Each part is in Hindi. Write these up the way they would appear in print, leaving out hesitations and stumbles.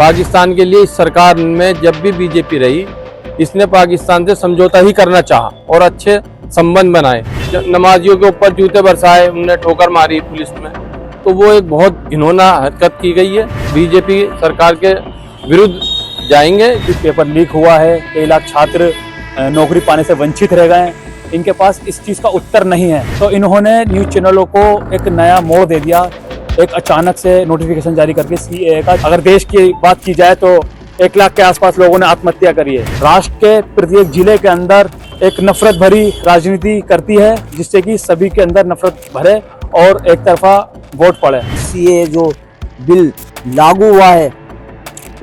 पाकिस्तान के लिए इस सरकार में जब भी बीजेपी रही, इसने पाकिस्तान से समझौता ही करना चाहा और अच्छे संबंध बनाए। नमाजियों के ऊपर जूते बरसाए, उन्हें ठोकर मारी पुलिस में, तो वो एक बहुत घिनौना हरकत की गई है। बीजेपी सरकार के विरुद्ध जाएंगे। पेपर लीक हुआ है, कई लाख छात्र नौकरी पाने से वंचित रह गए, इनके पास इस चीज़ का उत्तर नहीं है। तो इन्होंने न्यूज़ चैनलों को एक नया मोड़ दे दिया, एक अचानक से नोटिफिकेशन जारी करके सीएए का। अगर देश की बात की जाए तो 1 लाख के आसपास लोगों ने आत्महत्या करी है। राष्ट्र के प्रत्येक जिले के अंदर एक नफरत भरी राजनीति करती है, जिससे कि सभी के अंदर नफरत भरे और एक तरफा वोट पड़े। सीएए जो बिल लागू हुआ है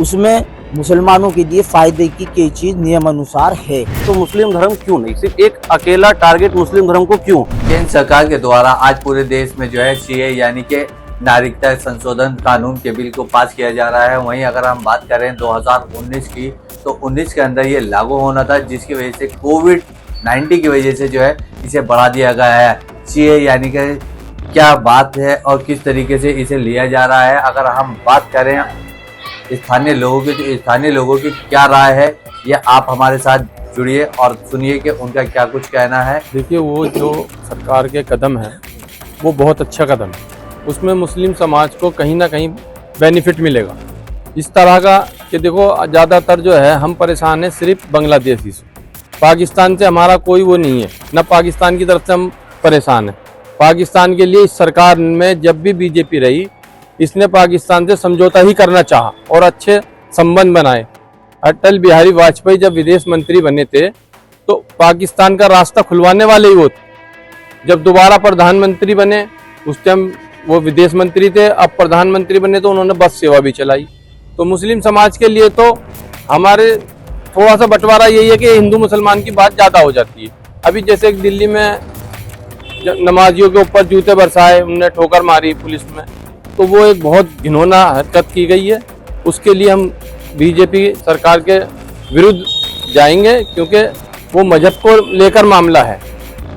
उसमें मुसलमानों के लिए फायदे की कई चीज नियम अनुसार है। तो मुस्लिम धर्म क्यों नहीं, सिर्फ एक अकेला टारगेट मुस्लिम धर्म को क्यों? केंद्र सरकार के द्वारा आज पूरे देश में जो है सीएए यानी कि नागरिकता संशोधन कानून के बिल को पास किया जा रहा है। वहीं अगर हम बात करें 2019 की, तो 19 के अंदर ये लागू होना था, जिसकी वजह से कोविड-19 की वजह से जो है इसे बढ़ा दिया गया है। सीएए यानी कि क्या बात है और किस तरीके से इसे लिया जा रहा है। अगर हम बात करें स्थानीय लोगों की क्या राय है, ये आप हमारे साथ जुड़िए और सुनिए कि उनका क्या कुछ कहना है। देखिए, वो जो सरकार के कदम है वो बहुत अच्छा कदम है। उसमें मुस्लिम समाज को कहीं ना कहीं बेनिफिट मिलेगा इस तरह का कि देखो, ज़्यादातर जो है हम परेशान हैं सिर्फ बांग्लादेशी से। पाकिस्तान से हमारा कोई वो नहीं है, न पाकिस्तान की तरफ से हम परेशान हैं। पाकिस्तान के लिए इस सरकार में जब भी बीजेपी रही, इसने पाकिस्तान से समझौता ही करना चाहा और अच्छे संबंध बनाए। अटल बिहारी वाजपेयी जब विदेश मंत्री बने थे तो पाकिस्तान का रास्ता खुलवाने वाले ही वो थे। जब दोबारा प्रधानमंत्री बने, उस टाइम वो विदेश मंत्री थे, अब प्रधानमंत्री बने तो उन्होंने बस सेवा भी चलाई। तो मुस्लिम समाज के लिए तो हमारे थोड़ा सा बंटवारा यही है कि हिंदू मुसलमान की बात ज़्यादा हो जाती है। अभी जैसे दिल्ली में नमाजियों के ऊपर जूते बरसाए, उन्हें ठोकर मारी पुलिस में, तो वो एक बहुत घिनौना हरकत की गई है। उसके लिए हम बीजेपी सरकार के विरुद्ध जाएंगे, क्योंकि वो मजहब को लेकर मामला है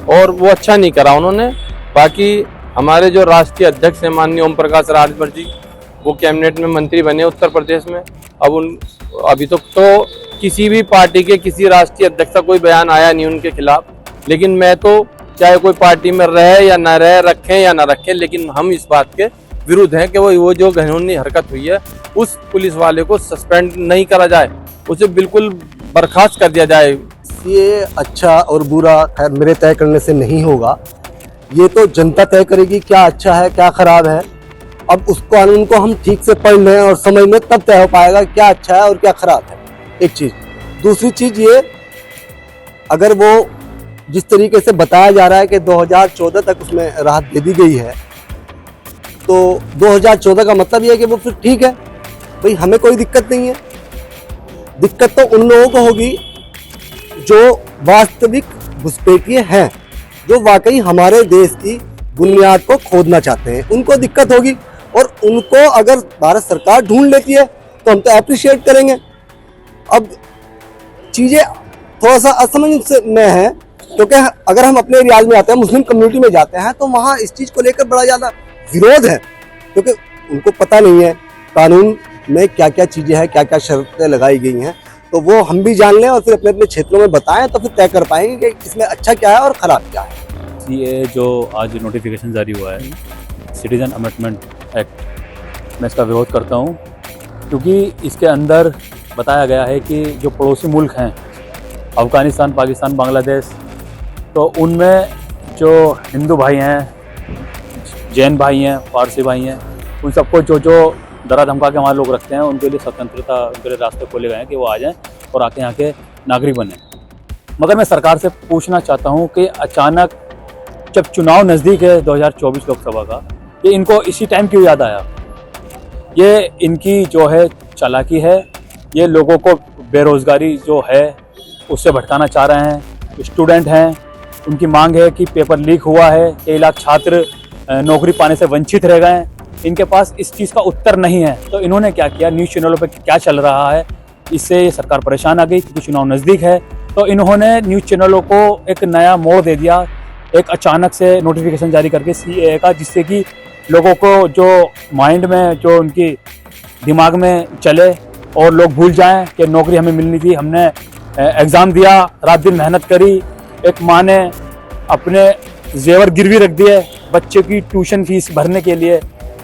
और वो अच्छा नहीं करा उन्होंने। बाकी हमारे जो राष्ट्रीय अध्यक्ष हैं माननीय ओम प्रकाश राजभर जी, वो कैबिनेट में मंत्री बने उत्तर प्रदेश में। अभी तक तो किसी भी पार्टी के किसी राष्ट्रीय अध्यक्ष का कोई बयान आया नहीं उनके खिलाफ, लेकिन मैं तो चाहे कोई पार्टी में रहे या न रहे, रखें या न रखें, लेकिन हम इस बात के विरुद्ध है कि वो जो घिनौनी हरकत हुई है उस पुलिस वाले को सस्पेंड नहीं करा जाए, उसे बिल्कुल बर्खास्त कर दिया जाए। ये अच्छा और बुरा खैर मेरे तय करने से नहीं होगा, ये तो जनता तय करेगी क्या अच्छा है क्या खराब है। अब उस कानून को हम ठीक से पढ़ लें और समझ लें, तब तय हो पाएगा क्या अच्छा है और क्या खराब है। एक चीज। दूसरी चीज ये, अगर वो जिस तरीके से बताया जा रहा है कि 2014 तक उसमें राहत दे दी गई है, तो 2014 का मतलब ये है कि वो फिर ठीक है भाई, हमें कोई दिक्कत नहीं है। दिक्कत तो उन लोगों को होगी जो वास्तविक घुसपैठिए हैं, जो वाकई हमारे देश की बुनियाद को खोदना चाहते हैं, उनको दिक्कत होगी। और उनको अगर भारत सरकार ढूंढ लेती है तो हम तो अप्रिशिएट करेंगे। अब चीज़ें थोड़ा सा असमंजस में है, क्योंकि अगर हम अपने एरियाज में आते हैं, मुस्लिम कम्युनिटी में जाते हैं, तो वहाँ इस चीज़ को लेकर बड़ा ज़्यादा विरोध है, क्योंकि उनको पता नहीं है कानून में क्या क्या चीज़ें हैं, क्या क्या शर्तें लगाई गई हैं। तो वो हम भी जान लें और फिर अपने अपने क्षेत्रों में बताएं, तो फिर तय कर पाएंगे कि इसमें अच्छा क्या है और ख़राब क्या है। ये जो आज नोटिफिकेशन जारी हुआ है सिटीजन अमेंडमेंट एक्ट, मैं इसका विरोध करता हूँ, क्योंकि इसके अंदर बताया गया है कि जो पड़ोसी मुल्क हैं अफ़गानिस्तान, पाकिस्तान, बांग्लादेश, तो उनमें जो हिंदू भाई हैं, जैन भाई हैं, पारसी भाई हैं, उन सबको जो डरा धमका के हमारे लोग रखते हैं, उनके लिए स्वतंत्रता, उनके लिए रास्ते खोले गए हैं कि वो आ जाएं और आके यहाँ के नागरिक बने। मगर मैं सरकार से पूछना चाहता हूँ कि अचानक जब चुनाव नज़दीक है 2024 लोकसभा का, ये इनको इसी टाइम क्यों याद आया? ये इनकी जो है चालाकी है, ये लोगों को बेरोज़गारी जो है उससे भटकाना चाह रहे हैं। स्टूडेंट हैं, उनकी मांग है कि पेपर लीक हुआ है, कई लाख छात्र नौकरी पाने से वंचित रह गए, इनके पास इस चीज़ का उत्तर नहीं है। तो इन्होंने क्या किया, न्यूज़ चैनलों पर क्या चल रहा है, इससे सरकार परेशान आ गई, क्योंकि चुनाव नज़दीक है। तो इन्होंने न्यूज़ चैनलों को एक नया मोड़ दे दिया, एक अचानक से नोटिफिकेशन जारी करके सीएए का, जिससे कि लोगों को जो माइंड में, जो उनकी दिमाग में चले और लोग भूल जाएं कि नौकरी हमें मिलनी थी। हमने एग्ज़ाम दिया, रात दिन मेहनत करी, एक माँ ने अपने जेवर गिरवी रख दिए बच्चे की ट्यूशन फीस भरने के लिए,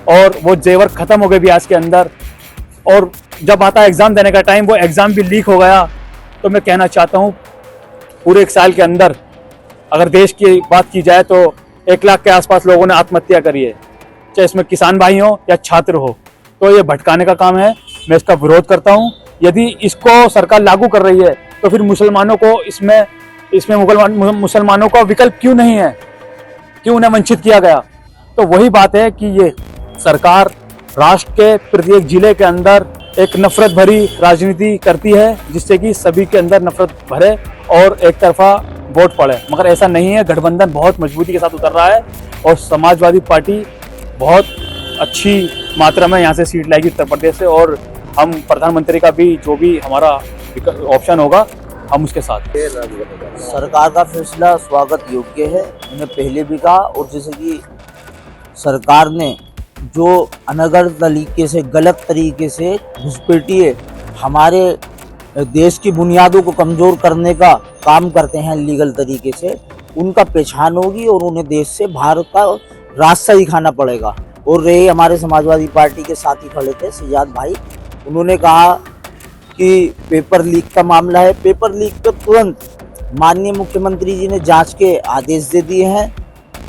और वो जेवर ख़त्म हो गए ब्याज के अंदर। और जब आता है एग्ज़ाम देने का टाइम, वो एग्ज़ाम भी लीक हो गया। तो मैं कहना चाहता हूँ, पूरे 1 साल के अंदर अगर देश की बात की जाए तो 1 लाख के आसपास लोगों ने आत्महत्या करी है, चाहे इसमें किसान भाई हो या छात्र हो। तो ये भटकाने का काम है, मैं इसका विरोध करता हूँ। यदि इसको सरकार लागू कर रही है तो फिर मुसलमानों को इसमें मुसलमानों का विकल्प क्यों नहीं है, क्यों उन्हें वंचित किया गया? तो वही बात है कि ये सरकार राष्ट्र के प्रत्येक जिले के अंदर एक नफरत भरी राजनीति करती है, जिससे कि सभी के अंदर नफरत भरे और एक तरफा वोट पड़े। मगर ऐसा नहीं है, गठबंधन बहुत मजबूती के साथ उतर रहा है और समाजवादी पार्टी बहुत अच्छी मात्रा में यहाँ से सीट लाएगी उत्तर प्रदेश से, और हम प्रधानमंत्री का भी जो भी हमारा ऑप्शन होगा हम उसके साथ। सरकार का फैसला स्वागत योग्य है, मैंने पहले भी कहा। और जैसे कि सरकार ने जो अनगढ़ तरीके से, गलत तरीके से घुसपैठिए हमारे देश की बुनियादों को कमज़ोर करने का काम करते हैं लीगल तरीके से, उनका पहचान होगी और उन्हें देश से बाहर का रास्ता दिखाना पड़ेगा। और रहे हमारे समाजवादी पार्टी के साथी खड़े थे सिजाद भाई, उन्होंने कहा कि पेपर लीक का मामला है। पेपर लीक पर तुरंत माननीय मुख्यमंत्री जी ने जांच के आदेश दे दिए हैं,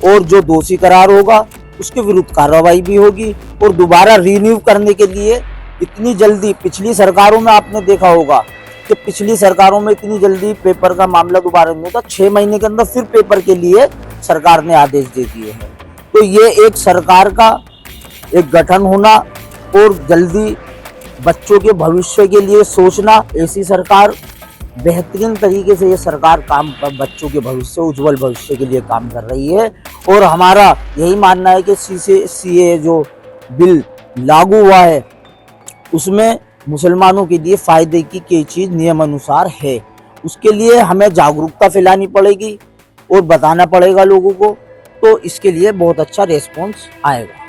और जो दोषी करार होगा उसके विरुद्ध कार्रवाई भी होगी। और दोबारा रिन्यू करने के लिए इतनी जल्दी, पिछली सरकारों में आपने देखा होगा कि पिछली सरकारों में इतनी जल्दी पेपर का मामला दोबारा नहीं होता, 6 महीने के अंदर फिर पेपर के लिए सरकार ने आदेश दे दिए हैं। तो ये एक सरकार का एक गठन होना और जल्दी बच्चों के भविष्य के लिए सोचना, ऐसी सरकार बेहतरीन तरीके से ये सरकार काम बच्चों के भविष्य, उज्जवल भविष्य के लिए काम कर रही है। और हमारा यही मानना है कि सीए जो बिल लागू हुआ है उसमें मुसलमानों के लिए फ़ायदे की कई चीज़ नियम अनुसार है। उसके लिए हमें जागरूकता फैलानी पड़ेगी और बताना पड़ेगा लोगों को, तो इसके लिए बहुत अच्छा रिस्पॉन्स आएगा।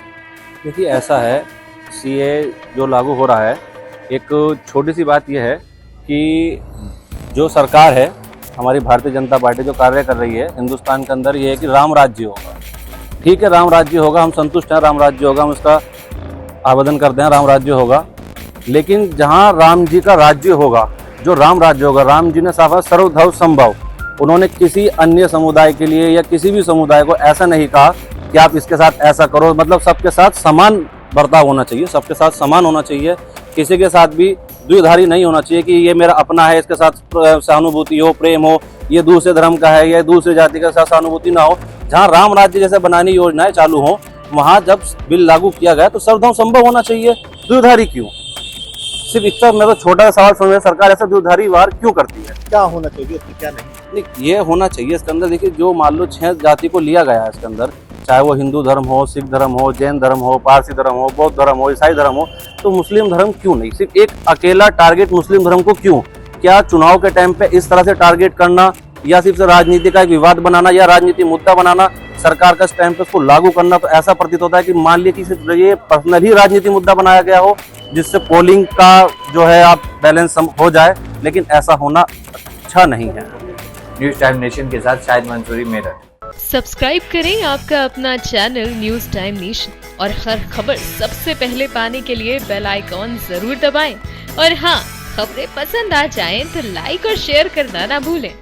देखिए ऐसा है, सीए जो लागू हो रहा है, एक छोटी सी बात यह है कि जो सरकार है, हमारी भारतीय जनता पार्टी जो कार्य कर रही है हिंदुस्तान के अंदर, ये है कि राम राज्य होगा। ठीक है, राम राज्य होगा, हम संतुष्ट हैं, राम राज्य होगा, हम उसका आवेदन करते हैं, राम राज्य होगा। लेकिन जहाँ राम जी का राज्य होगा, जो राम राज्य होगा, राम जी ने साफा सर्वधर्म संभव, उन्होंने किसी अन्य समुदाय के लिए या किसी भी समुदाय को ऐसा नहीं कहा कि आप इसके साथ ऐसा करो। मतलब सबके साथ समान बर्ताव होना चाहिए, सबके साथ समान होना चाहिए, किसी के साथ भी द्विधारी नहीं होना चाहिए कि ये मेरा अपना है, इसके साथ सहानुभूति हो, प्रेम हो, ये दूसरे धर्म का है या दूसरी जाति के साथ सहानुभूति ना हो। जहाँ राम राज्य जैसे बनानी योजनाएं चालू हों, वहाँ जब बिल लागू किया गया तो सर्वधर्म संभव होना चाहिए, द्विधारी क्यों? सिर्फ इतना मैं तो छोटा सा सवाल समझ, सरकार ऐसा द्विधारी वार क्यों करती है? क्या होना चाहिए उसमें, क्या नहीं? ये होना चाहिए इसके अंदर। देखिए, जो मान लो 6 जाति को लिया गया है इसके अंदर, चाहे वो हिंदू धर्म हो, सिख धर्म हो, जैन धर्म हो, पारसी धर्म हो, बौद्ध धर्म हो, ईसाई धर्म हो, तो मुस्लिम धर्म क्यों नहीं? सिर्फ एक अकेला टारगेट मुस्लिम धर्म को क्यों? क्या चुनाव के टाइम पे इस तरह से टारगेट करना, या सिर्फ राजनीति का एक विवाद बनाना या राजनीति मुद्दा बनाना, सरकार का इस टाइम पे उसको लागू करना? तो ऐसा प्रतीत होता है कि मान लिया कि सिर्फ ये पर्सनल ही राजनीति मुद्दा बनाया गया हो, जिससे पोलिंग का जो है आप बैलेंस हो जाए, लेकिन ऐसा होना अच्छा नहीं है। न्यूज टाइम नेशन के साथ शाहिद मंसूरी, मेरठ। सब्सक्राइब करें आपका अपना चैनल न्यूज टाइम नेशन, और हर खबर सबसे पहले पाने के लिए बेल आइकॉन जरूर दबाएं। और हाँ, खबरें पसंद आ जाएं तो लाइक और शेयर करना ना भूलें।